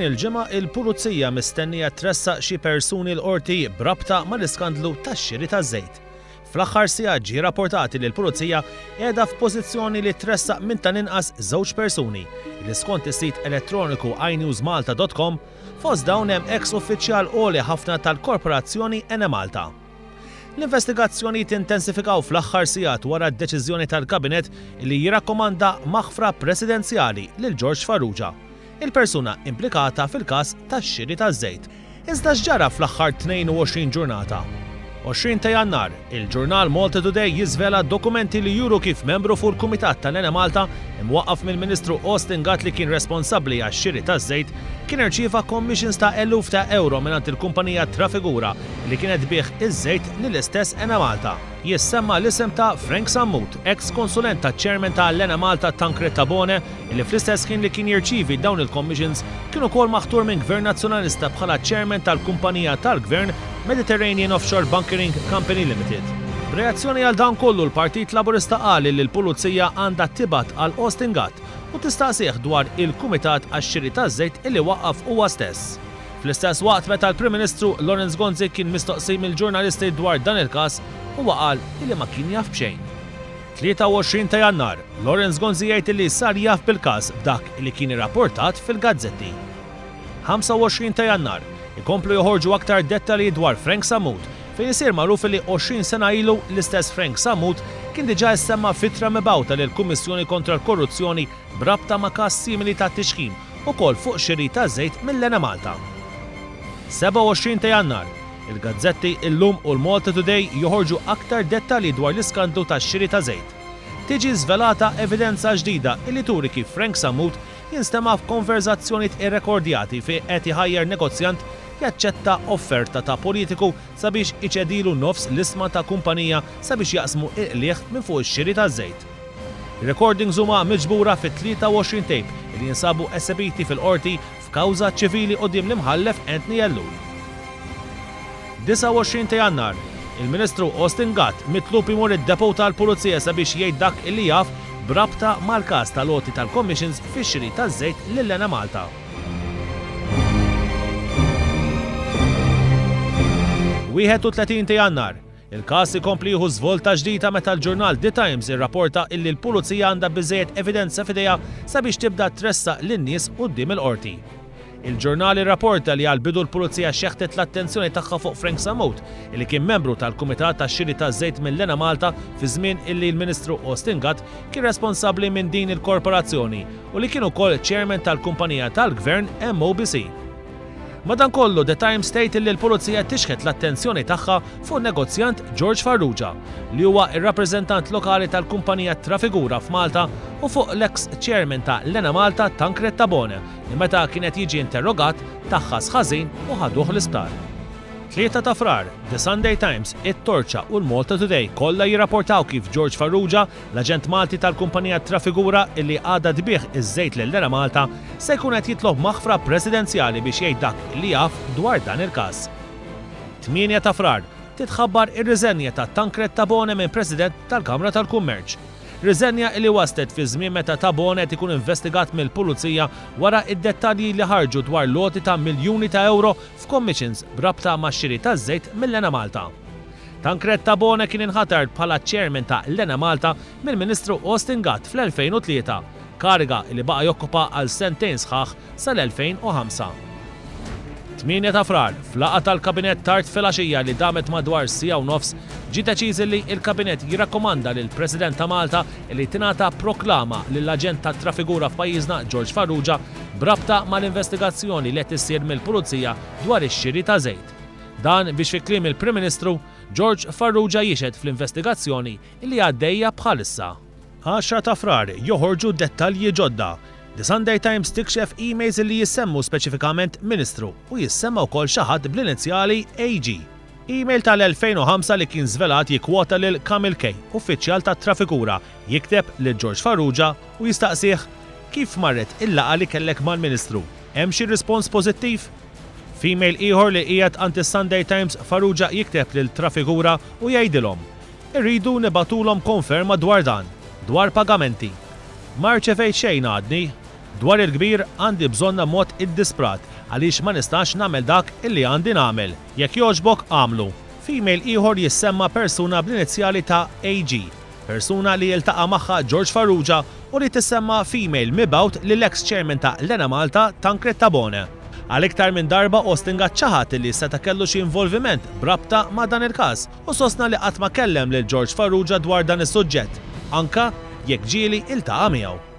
Din il-ġimgħa il-Pulizija mistennija tressaq xi persuni l-qorti brabta mal-iskandlu tax-xiri taż-żejt. Fl-aħħar sigħat ġie rapportati li l-Pulizija qiegħda f'pożizzjoni li tressaq minn ta' inqas żewġ persuni li skont is-sit elettroniku inewsmalta.com fost dawn hemm eks uffiċjal għoli ħafna tal-Korporazzjoni Enemalta. L-investigazzjoni tintensifikaw fl-aħħar sigħat wara d-deċiżjoni tal-Kabinet li jirrakkomanda maħfra presidenzjali lil George Farrugia, il-persuna implikata fil-każ tax-xiri taż-żejt. Iżda x'ġara fl-aħħar 22 ġurnata? 20 ta' Jannar, il-ġurnal Malta Today jiżvela dokumenti li juru kif membru fuq il-Kumitat tal-Enemalta imwaqqaf mill-Ministru Austin Gatt li kien responsabbli għax-xiri taż-żejt kien irċieva commissions ta' eluf ta' euro mingħand il-kumpanija Trafigura li kienet tbieħ iż-żejt lill-istess Enemalta. Jissemma l-isem ta' Frank Sammut, ex-konsulent ta' chairman ta' l-Enemalta Tancred Tabone, li fl-istess ħin li kien jirċievi dawn il-commissions kienu wkoll maħtur minn Gvern Nazzjonalista bħala chairman tal-kumpanija tal-Gvern Mediterranean Offshore Bunkering Company Limited. B'reazzjoni għal dan kollu l-Partit Laburista qal li l-Pulizija għandha tibgħat għal Austin Gatt u tistaqsih dwar il-Kumitat għax-xiri taż-żejt illi waqqaf huwa stess. Fl-istess waqt meta l-Prim-Ministru Lawrence Gonzi kien mistoqsi mill-ġurnalisti dwar dan il-każ huwa qal li ma kien jaf b'xejn. 23 ta' Jannar, Lawrence Gonzi jgħid li sar jaf bil-każ b'dak li kien irrapportat fil-gazzetti. 25 ta' Jannar, ikomplu joħorġu aktar dettalji dwar Frank Sammut fejn isir magħruf li 20 sena ilu l-istess Frank Sammut kien diġà issemma fittra mibgħuta lill-Kummissjoni kontra l-Korruzzjoni brabta ma' każ simili ta' tixħim ukoll fuq xiri taż-żejt mill-Enemalta. 27 ta' Jannar, il-gazzetti Illum u l-Malta Today joħorġu aktar dettalji dwar l-iskandlu tax-xiri ta' żejt. Tiġi żvelata evidenza ġdida li turi kif Frank Sammut jinstema' f'konverzazzjonijiet irrekordjati fejn qed iħajjar negozjant jaċċetta offerta ta' politiku sabiex iċedilu nofs l-isma ta' kumpanija sabiex jaqsmu iqlieħ minn fuq ix-xiri taż-żejt. Recordings huma miġbura fit-23 tape li jinsabu esebiti fil-qorti f'kawża ċivili quddiem l-imħallef Anthony Ellul. 29 ta' Jannar, il-Ministru Austin Gatt mitlub imur id-depo tal-Pulizija sabiex jgħid dak illi jaf brabta mal-każ tal-loti tal-commissions fix-xiri taż-żejt lill-Enemalta. 31 ta' Jannar, il-każ ikompli jieħu żvolta ġdida meta l-ġurnal The Times irrapporta illi l-Pulizija għandha biżżejjed evidenza f'idejha sabiex tibda tressaq lin-nies quddiem il-qorti. Il-ġurnal irrapporta li għal-bidu l-Pulizija xeħtet l-attenzjoni tagħha fuq Frank Sammut illi kien membru tal-Kumitat tax-xiri taż-żejt mill-Enemalta fi żmien illi l-Ministru Austin Gatt kien responsabbli minn din il-korporazzjoni u li kien ukoll chairman tal-kumpanija tal-Gvern MOBC. Madankollu The Times tgħid li l-Pulizija tixħet l-attenzjoni tagħha fuq negozjant George Farrugia li huwa r-rappreżentant lokali tal-kumpanija Trafigura f'Malta u fuq l-ex chairman ta' l-Enemalta Tancred Tabone li meta kienet jiġi interrogat taħħas ħażin u ħaduh l-isptar. 3 ta' Frar, The Sunday Times, it-Torċa u l-Malta Today kollha jirrapportaw kif George Farrugia, l-aġent Malti tal-kumpanija Trafigura illi għadha tbieħ iż-żejt lill-Enemalta, se jkun qed jitlob maħfra presidenzjali biex jgħid dak li jaf dwar dan il-każ. 8 ta' Frar, titħabbar ir-riżenja ta' Tancred Tabone minn President tal-Kamra tal-Kummerċ. Riżenja li waslet fi żmien meta Tabone qed ikun investigat mill-Pulizija wara id-dettalji li ħarġu dwar loti ta' miljuni ta' euro f'commissions brabta max-xiri taż-żejt mill-Enemalta. Tancred Tabone kien inħatar bħala chairman ta' l-Enemalta mill-Ministru Austin Gatt fl-2003, kariga li baqa' jokkupa għal sentejn sħaħ sal-2005. 8 ta' Frar, fl-laqgħa tal-Kabinet tard filgħaxija li damet madwar siegħa u nofs, ġie deċiżi li l-Kabinet jirrakkomanda lill-President ta' Malta li tingħata proklama lill-aġent tat-Trafigura f'pajjiżna George Farrugia brabta mal-investigazzjoni li qed issir mill-Pulizija dwar ix-xiri ta' żejt. Dan biex fi kliem il-Prim Ministru George Farrugia jixed fl-investigazzjoni li għaddejja bħalissa. 10 ta' Frar joħorġu dettalji ġodda. The Sunday Times tikxef emails li jissemmu speċifikament Ministru u jissemma wkoll xi ħadd bl-inizjali AG. Email tal-2005 li kien żvelat jikkwota lil Kamil Kay, uffiċjal tat-Trafigura, jikteb lil George Farrugia u jistaqsih kif marret il-laqgħa li kellek mal-Ministru. Hemm xi rispons pożittiv? F'email ieħor li qiegħed għand is-Sunday Times Farrugia jikteb lil Trafigura u jgħidilhom irridu nibatulhom konferma dwar dan, dwar pagamenti. Ma rċevejt xejn għadni. Dwar il-kbir għandi bżonna mod id-disprat għaliex ma nistax nagħmel dak illi għandi nagħmel. Jekk jogħġbok għamlu. Female ieħor jissemma persuna bl-inizjali ta' AG, persuna li jiltaqa' magħha George Farrugia u li tissemma female mibgħut lill-ex-chairman ta' Lena Malta Tancred Tabone. Għal-iktar minn darba Austin ċaħat li seta' kellu xi involviment brabta ma' dan il-każ u sostna li qatt ma kellem lil George Farrugia dwar dan is-suġġett, anka jekk ġieli iltaqa' miegħu.